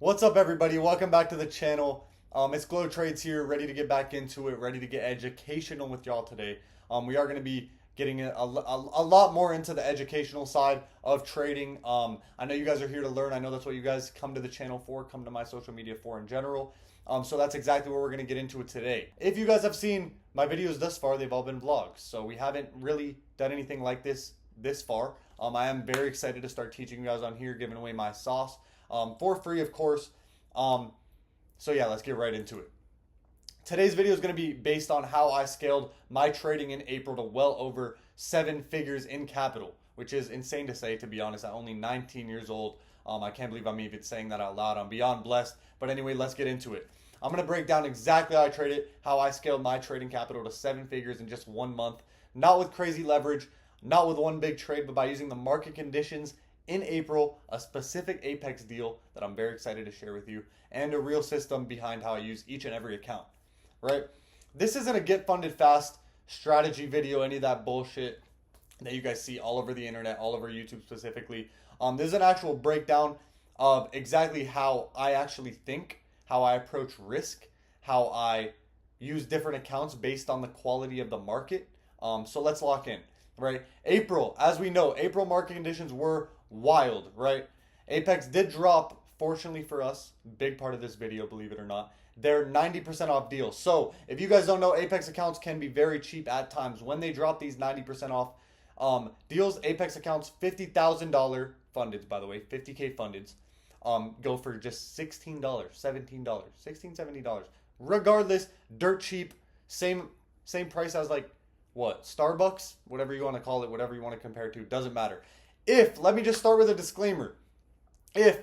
What's up, everybody? Welcome back to the channel. It's Glow Trades here, ready to get back into it, ready to get educational with y'all today. We are going to be getting a lot more into the educational side of trading. I know you guys are here to learn. I know that's what you guys come to the channel for, come to my social media for in general. So that's exactly what we're going to get into it today. If you guys have seen my videos thus far, they've all been vlogs. So we haven't really done anything like this far. I am very excited to start teaching you guys on here, giving away my sauce. For free, of course. So yeah, let's get right into it. Today's video is going to be based on how I scaled my trading in April to well over 7 figures in capital, which is insane to say, to be honest. I'm only 19 years old. I can't believe I'm even saying that out loud. I'm beyond blessed. But anyway, let's get into it. I'm going to break down exactly how I traded, how I scaled my trading capital to 7 figures in just 1 month. Not with crazy leverage, not with one big trade, but by using the market conditions in April, a specific Apex deal that I'm very excited to share with you, and a real system behind how I use each and every account, right? This isn't a get funded fast strategy video, any of that bullshit that you guys see all over the internet, all over YouTube specifically. This is an actual breakdown of exactly how I actually think, how I approach risk, how I use different accounts based on the quality of the market. So let's lock in, right? April, as we know, April market conditions were wild, right? Apex did drop, fortunately for us, big part of this video, believe it or not. They're 90% off deals. So if you guys don't know, Apex accounts can be very cheap at times. When they drop these 90% off deals, Apex accounts, $50,000 funded, by the way, 50K fundeds, go for just $16, $17, $16, $17. Regardless, dirt cheap, same price as like, what, Starbucks? Whatever you want to call it, whatever you want to compare it to, doesn't matter. Let me just start with a disclaimer. If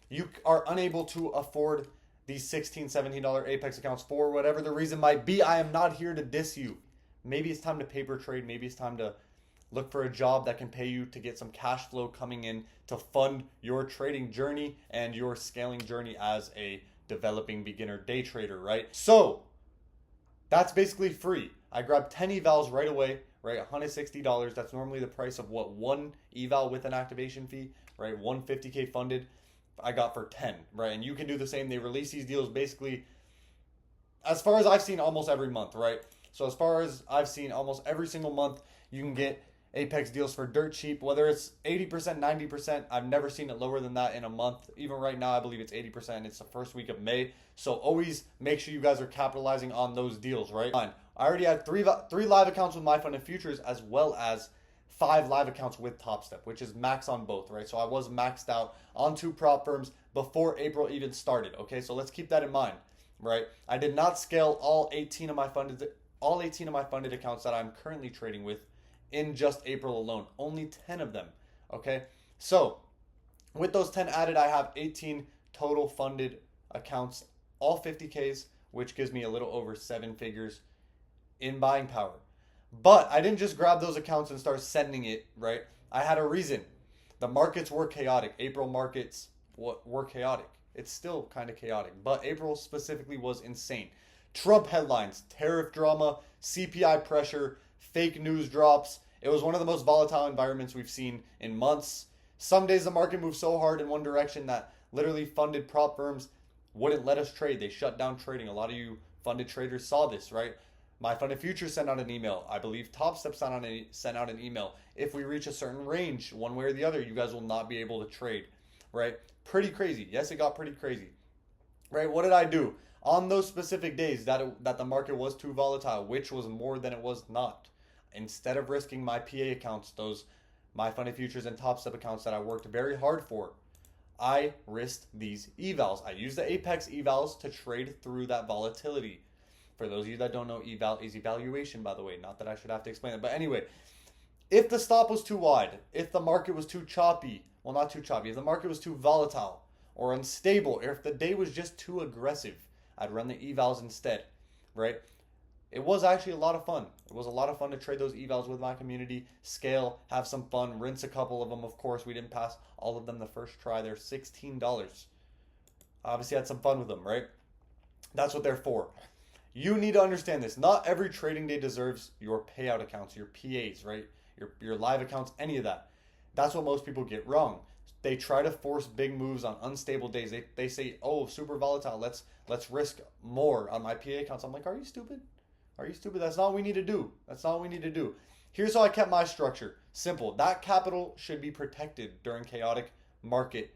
you are unable to afford these $16, $17 Apex accounts for whatever the reason might be, I am not here to diss you. Maybe it's time to paper trade. Maybe it's time to look for a job that can pay you to get some cash flow coming in to fund your trading journey and your scaling journey as a developing beginner day trader, right? So that's basically free. I grabbed 10 evals right away, right? $160. That's normally the price of what one eval with an activation fee, right? 150K funded, I got for 10, right? And you can do the same. They release these deals basically, as far as I've seen, almost every month, right? So as far as I've seen, almost every single month, you can get Apex deals for dirt cheap, whether it's 80%, 90%. I've never seen it lower than that in a month. Even right now, I believe it's 80%. It's the first week of May. So always make sure you guys are capitalizing on those deals, right? Fine. I already had three live accounts with MyFunded Futures, as well as 5 live accounts with TopStep, which is max on both, right? So I was maxed out on 2 prop firms before April even started, okay? So let's keep that in mind, right? I did not scale all 18 of my funded accounts that I'm currently trading with in just April alone. Only 10 of them, okay? So with those 10 added, I have 18 total funded accounts, all 50Ks, which gives me a little over 7 figures in buying power. But I didn't just grab those accounts and start sending it, right? I had a reason. The markets were chaotic. April markets were chaotic. It's still kind of chaotic, but April specifically was insane. Trump headlines, tariff drama, CPI pressure, fake news drops. It was one of the most volatile environments we've seen in months. Some days the market moved so hard in one direction that literally funded prop firms wouldn't let us trade. They shut down trading. A lot of you funded traders saw this, right? MyFunded Futures sent out an email. I believe TopStep sent out an email. If we reach a certain range, one way or the other, you guys will not be able to trade, right? Pretty crazy. Yes, it got pretty crazy, right? What did I do? On those specific days that the market was too volatile, which was more than it was not, instead of risking my PA accounts, those MyFunded Futures and TopStep accounts that I worked very hard for, I risked these evals. I used the Apex evals to trade through that volatility. For those of you that don't know, eval is evaluation, by the way. Not that I should have to explain it. But anyway, if the stop was too wide, if the market was too choppy, well, not too choppy, if the market was too volatile or unstable, or if the day was just too aggressive, I'd run the evals instead, right? It was actually a lot of fun. It was a lot of fun to trade those evals with my community, scale, have some fun, rinse a couple of them. Of course, we didn't pass all of them the first try. They're $16. Obviously, had some fun with them, right? That's what they're for. You need to understand this. Not every trading day deserves your payout accounts, your PAs, right? Your live accounts, any of that. That's what most people get wrong. They try to force big moves on unstable days. They say, oh, super volatile. Let's risk more on my PA accounts. I'm like, are you stupid? Are you stupid? That's not what we need to do. That's not what we need to do. Here's how I kept my structure. Simple. That capital should be protected during chaotic market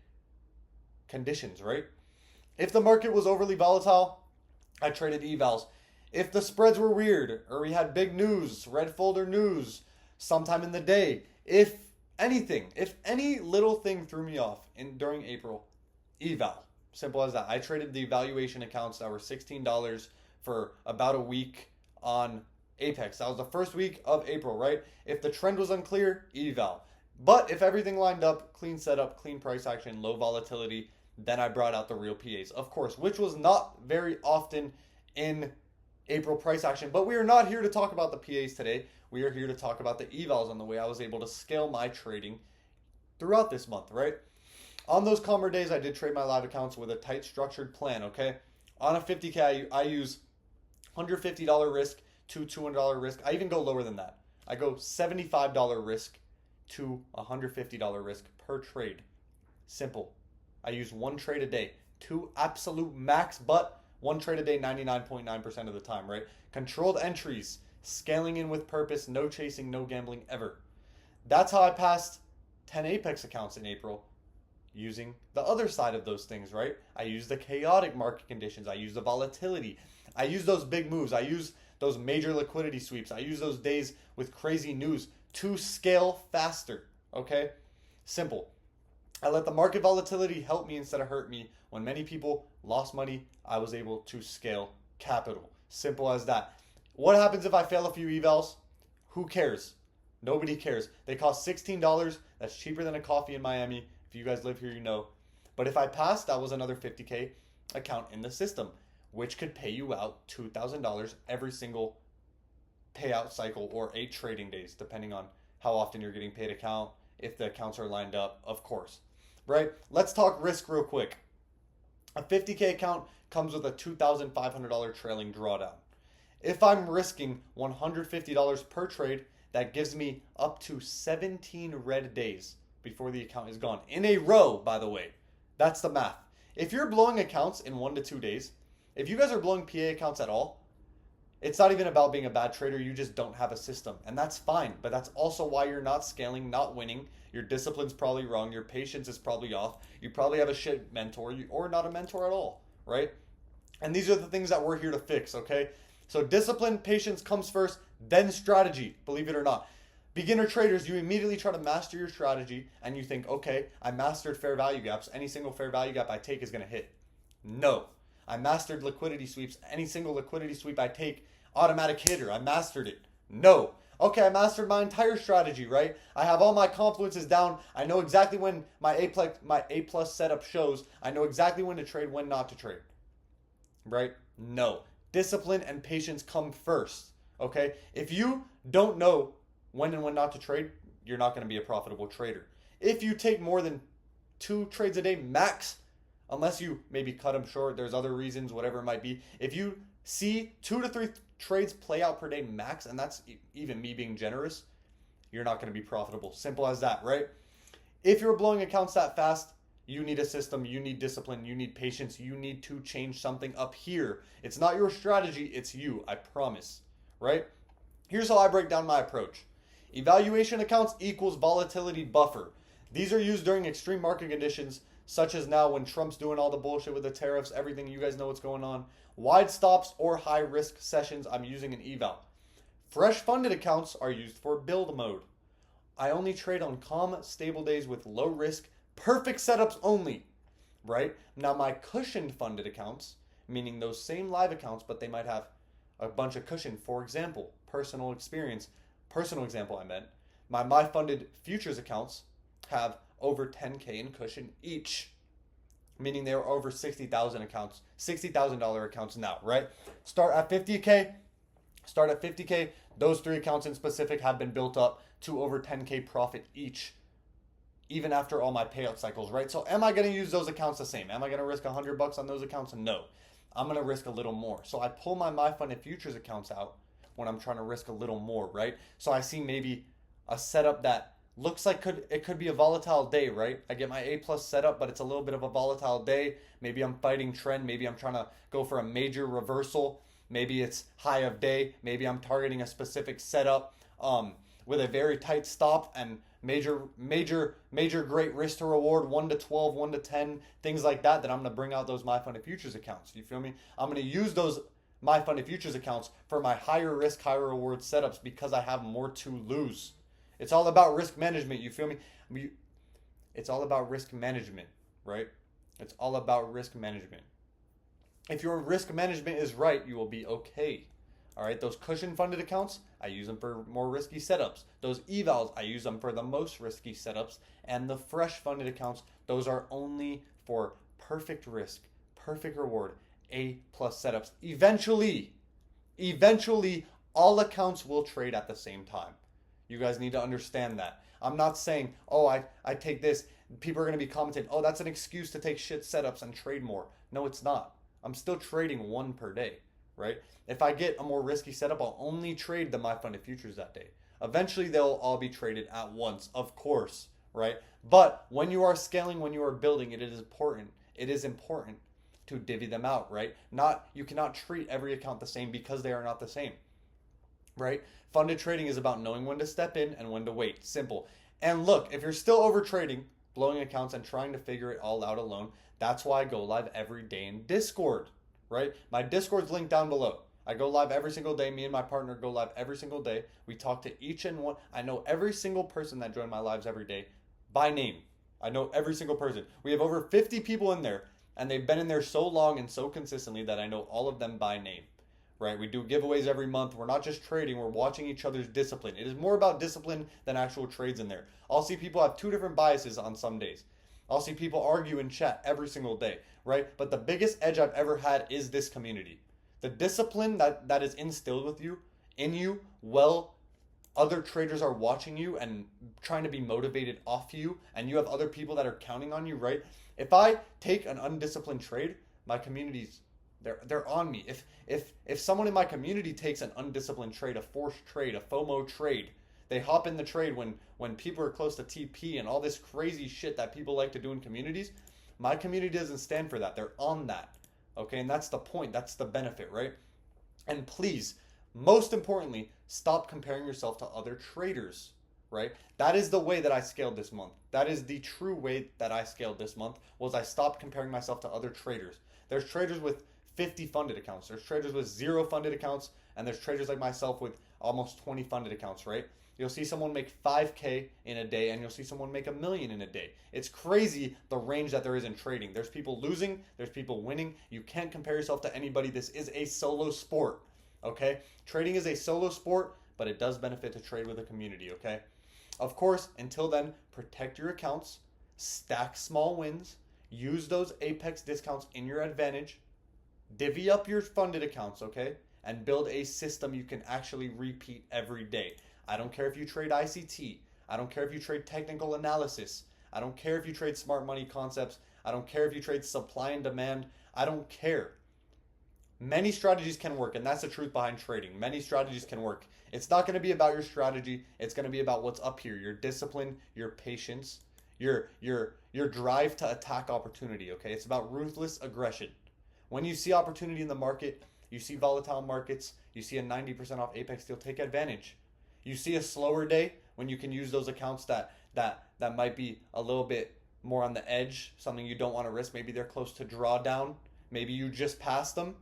conditions, right? If the market was overly volatile, I traded evals. If the spreads were weird or we had big news, red folder news sometime in the day, if any little thing threw me off during April, eval. Simple as that. I traded the valuation accounts that were $16 for about a week on Apex. That was the first week of April, right? If the trend was unclear, eval. But if everything lined up, clean setup, clean price action, low volatility, then I brought out the real PAs, of course, which was not very often in April price action. But we are not here to talk about the PAs today. We are here to talk about the evals and the way I was able to scale my trading throughout this month, right? On those calmer days, I did trade my live accounts with a tight structured plan, okay? On a 50K, I use $150 risk to $200 risk. I even go lower than that. I go $75 risk to $150 risk per trade. Simple. I use one trade a day. Two absolute max, but one trade a day 99.9% of the time, right? Controlled entries, scaling in with purpose, no chasing, no gambling ever. That's how I passed 10 Apex accounts in April, using the other side of those things, right? I use the chaotic market conditions. I use the volatility. I use those big moves. I use those major liquidity sweeps. I use those days with crazy news to scale faster, okay? Simple. I let the market volatility help me instead of hurt me. When many people lost money, I was able to scale capital. Simple as that. What happens if I fail a few evals? Who cares? Nobody cares. They cost $16. That's cheaper than a coffee in Miami. If you guys live here, you know. But if I passed, that was another 50K account in the system, which could pay you out $2,000 every single payout cycle or 8 trading days, depending on how often you're getting paid account, if the accounts are lined up, of course. Right? Let's talk risk real quick. A 50K account comes with a $2,500 trailing drawdown. If I'm risking $150 per trade, that gives me up to 17 red days before the account is gone. In a row, by the way. That's the math. If you're blowing accounts in 1 to 2 days, if you guys are blowing PA accounts at all, it's not even about being a bad trader. You just don't have a system. And that's fine. But that's also why you're not scaling, not winning. Your discipline's probably wrong. Your patience is probably off. You probably have a shit mentor or not a mentor at all, right? And these are the things that we're here to fix, okay? So discipline, patience comes first, then strategy, believe it or not. Beginner traders, you immediately try to master your strategy and you think, okay, I mastered fair value gaps. Any single fair value gap I take is going to hit. No. I mastered liquidity sweeps. Any single liquidity sweep I take, automatic hitter. I mastered it. No. Okay, I mastered my entire strategy, right? I have all my confluences down. I know exactly when my A plus setup shows. I know exactly when to trade, when not to trade. Right? No. Discipline and patience come first. Okay? If you don't know when and when not to trade, you're not going to be a profitable trader. If you take more than 2 trades a day max, unless you maybe cut them short, there's other reasons, whatever it might be. If you see 2 to 3 trades play out per day max, and that's even me being generous, you're not going to be profitable. Simple as that, right? If you're blowing accounts that fast, you need a system, you need discipline, you need patience, you need to change something up here. It's not your strategy, it's you, I promise, right? Here's how I break down my approach. Evaluation accounts equals volatility buffer. These are used during extreme market conditions, such as now when Trump's doing all the bullshit with the tariffs, everything, you guys know what's going on. Wide stops or high risk sessions, I'm using an eval. Fresh funded accounts are used for build mode. I only trade on calm, stable days with low risk, perfect setups only, right? Now my cushioned funded accounts, meaning those same live accounts, but they might have a bunch of cushion. For example, personal example I meant, my funded futures accounts have over 10K in cushion each, meaning they were over 60,000 accounts, $60,000 accounts now, right? Start at 50K. Those 3 accounts in specific have been built up to over 10K profit each, even after all my payout cycles, right? So am I going to use those accounts the same? Am I going to risk $100 on those accounts? No. I'm going to risk a little more. So I pull my funded futures accounts out when I'm trying to risk a little more, right? So I see maybe a setup that looks like it could be a volatile day, right? I get my A plus setup, but it's a little bit of a volatile day. Maybe I'm fighting trend. Maybe I'm trying to go for a major reversal. Maybe it's high of day. Maybe I'm targeting a specific setup with a very tight stop and major great risk to reward, 1 to 12, 1 to 10, things like that. Then I'm going to bring out those My Funded Futures accounts. You feel me? I'm going to use those My Funded Futures accounts for my higher risk, higher reward setups because I have more to lose. It's all about risk management. You feel me? It's all about risk management, right? It's all about risk management. If your risk management is right, you will be okay. All right, those cushion funded accounts, I use them for more risky setups. Those evals, I use them for the most risky setups. And the fresh funded accounts, those are only for perfect risk, perfect reward, A plus setups. Eventually, all accounts will trade at the same time. You guys need to understand that. I'm not saying, oh, I take this. People are going to be commenting, oh, that's an excuse to take shit setups and trade more. No, it's not. I'm still trading one per day, right? If I get a more risky setup, I'll only trade the My Funded Futures that day. Eventually, they'll all be traded at once, of course, right? But when you are scaling, when you are building, it is important. It is important to divvy them out, right? You cannot treat every account the same because they are not the same, right? Funded trading is about knowing when to step in and when to wait. Simple. And look, if you're still over trading, blowing accounts, and trying to figure it all out alone, that's why I go live every day in Discord, right? My Discord's linked down below. I go live every single day. Me and my partner go live every single day. We talk to each and one. I know every single person that join my lives every day by name. I know every single person. We have over 50 people in there, and they've been in there so long and so consistently that I know all of them by name, right? We do giveaways every month. We're not just trading. We're watching each other's discipline. It is more about discipline than actual trades in there. I'll see people have 2 different biases on some days. I'll see people argue in chat every single day, right? But the biggest edge I've ever had is this community. The discipline that is instilled in you, well, other traders are watching you and trying to be motivated off you, and you have other people that are counting on you, right? If I take an undisciplined trade, my community's they're on me. If someone in my community takes an undisciplined trade, a forced trade, a FOMO trade, they hop in the trade when people are close to TP and all this crazy shit that people like to do in communities, my community doesn't stand for that. They're on that. Okay, and that's the point. That's the benefit, right? And please, most importantly, stop comparing yourself to other traders, right? That is the way that I scaled this month. That is the true way that I scaled this month, was I stopped comparing myself to other traders. There's traders with 50 funded accounts. There's traders with 0 funded accounts, and there's traders like myself with almost 20 funded accounts, right? You'll see someone make 5K in a day, and you'll see someone make $1 million in a day. It's crazy the range that there is in trading. There's people losing, there's people winning. You can't compare yourself to anybody. This is a solo sport, okay? Trading is a solo sport, but it does benefit to trade with a community, okay? Of course, until then, protect your accounts, stack small wins, use those Apex discounts in your advantage, divvy up your funded accounts, okay? And build a system you can actually repeat every day. I don't care if you trade ICT. I don't care if you trade technical analysis. I don't care if you trade smart money concepts. I don't care if you trade supply and demand. I don't care. Many strategies can work, and that's the truth behind trading. Many strategies can work. It's not going to be about your strategy. It's going to be about what's up here, your discipline, your patience, your drive to attack opportunity, okay? It's about ruthless aggression. When you see opportunity in the market, you see volatile markets, you see a 90% off Apex deal, take advantage. You see a slower day when you can use those accounts that might be a little bit more on the edge, something you don't want to risk. Maybe they're close to drawdown. Maybe you just passed them,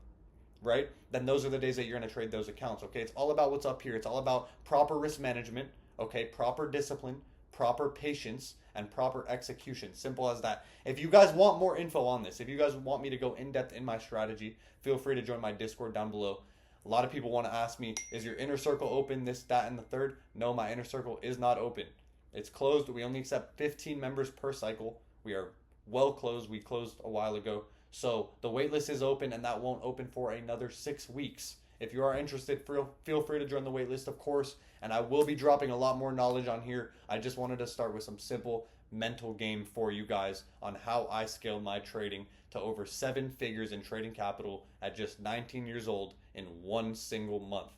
right? Then those are the days that you're going to trade those accounts, okay? It's all about what's up here. It's all about proper risk management, okay? Proper discipline, proper patience, and proper execution. Simple as that. If you guys want more info on this, if you guys want me to go in depth in my strategy, feel free to join my Discord down below. A lot of people want to ask me, is your inner circle open, this, that, and the third? No, my inner circle is not open. It's closed. We only accept 15 members per cycle. We are well closed. We closed a while ago. So the waitlist is open, and that won't open for another 6 weeks. If you are interested, feel free to join the waitlist, of course. And I will be dropping a lot more knowledge on here. I just wanted to start with some simple mental game for you guys on how I scaled my trading to over 7 figures in trading capital at just 19 years old in one single month.